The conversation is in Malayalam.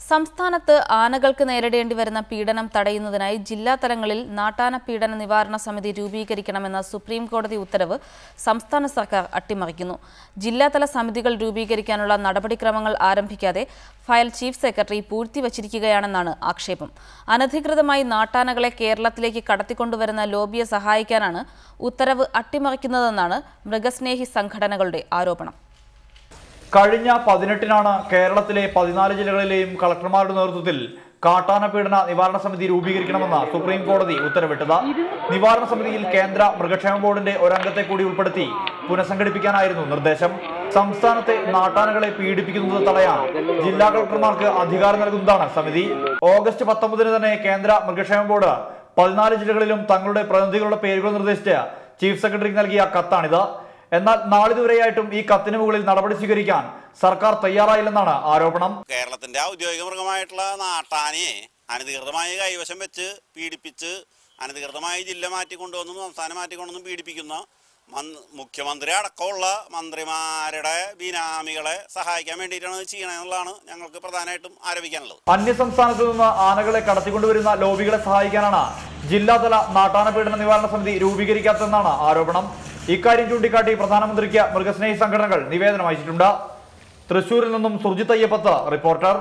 സംസ്ഥാനത്ത് ആനകൾക്ക് നേരിടേണ്ടി വരുന്ന പീഡനം തടയുന്നതിനായി ജില്ലാ തലങ്ങളിൽ നാട്ടാന പീഡന നിവാരണ സമിതി രൂപീകരിക്കണമെന്ന സുപ്രീം കോടതി ഉത്തരവ് സംസ്ഥാന സർക്കാർ അട്ടിമറിക്കുന്നു. ജില്ലാതല സമിതികൾ രൂപീകരിക്കാനുള്ള നടപടിക്രമങ്ങൾ ആരംഭിക്കാതെ ഫയൽ ചീഫ് സെക്രട്ടറി പൂഴ്ത്തിവച്ചിരിക്കുകയാണെന്നാണ് ആക്ഷേപം. അനധികൃതമായി നാട്ടാനകളെ കേരളത്തിലേക്ക് കടത്തിക്കൊണ്ടുവരുന്ന ലോബിയെ സഹായിക്കാനാണ് ഉത്തരവ് അട്ടിമറിക്കുന്നതെന്നാണ് മൃഗസ്നേഹി സംഘടനകളുടെ ആരോപണം. കഴിഞ്ഞ 18-നാണ് കേരളത്തിലെ 14 ജില്ലകളിലെയും കളക്ടർമാരുടെ നേതൃത്വത്തിൽ കാട്ടാന പീഡന നിവാരണ സമിതി രൂപീകരിക്കണമെന്ന് സുപ്രീം കോടതി ഉത്തരവിട്ടത്. നിവാരണ സമിതിയിൽ കേന്ദ്ര മൃഗക്ഷേമ ബോർഡിന്റെ ഒരംഗത്തെ കൂടി ഉൾപ്പെടുത്തി പുനഃസംഘടിപ്പിക്കാനായിരുന്നു നിർദ്ദേശം. സംസ്ഥാനത്തെ നാട്ടാനകളെ പീഡിപ്പിക്കുന്നത് തടയാൻ ജില്ലാ കളക്ടർമാർക്ക് അധികാരം നൽകുന്നതാണ് സമിതി. ഓഗസ്റ്റ് 19-ന് തന്നെ കേന്ദ്ര മൃഗക്ഷേമ ബോർഡ് 14 ജില്ലകളിലും തങ്ങളുടെ പ്രതിനിധികളുടെ പേരുകൾ നിർദ്ദേശിച്ച് ചീഫ് സെക്രട്ടറിക്ക് നൽകിയ കത്താണിത്. എന്നാൽ നാളിതുവരെയായിട്ടും ഈ കത്തിന് മുകളിൽ നടപടി സ്വീകരിക്കാൻ സർക്കാർ തയ്യാറായില്ലെന്നാണ് ആരോപണം. കേരളത്തിന്റെ ഔദ്യോഗിക മൃഗമായിട്ടുള്ള നാട്ടാനയെ അനധികൃതമായി കൈവശം വെച്ച് പീഡിപ്പിച്ച് അനധികൃതമായി ജില്ല മാറ്റിക്കൊണ്ടുവന്നും സംസ്ഥാനം മാറ്റിക്കൊണ്ടൊന്നും പീഡിപ്പിക്കുന്ന മുഖ്യമന്ത്രി അടക്കമുള്ള മന്ത്രിമാരുടെ ബിനാമികളെ സഹായിക്കാൻ വേണ്ടിയിട്ടാണ് ചെയ്യണമെന്നുള്ളതാണ് ഞങ്ങൾക്ക് പ്രധാനമായിട്ടും ആരോപിക്കാനുള്ളത്. അന്യസംസ്ഥാനത്തു നിന്ന് ആനകളെ കടത്തിക്കൊണ്ടുവരുന്ന ലോബികളെ സഹായിക്കാനാണ് ജില്ലാതല നാട്ടാന പീഡന നിവാരണ സമിതി രൂപീകരിക്കാത്തതെന്നാണ് ആരോപണം. ഇക്കാര്യം ചൂണ്ടിക്കാട്ടി പ്രധാനമന്ത്രിക്ക് മൃഗസ്നേഹി സംഘടനകൾ നിവേദനം അയച്ചിട്ടുണ്ട്. തൃശൂരിൽ നിന്നും സുർജിത് അയ്യപ്പത്ത്, റിപ്പോർട്ടർ.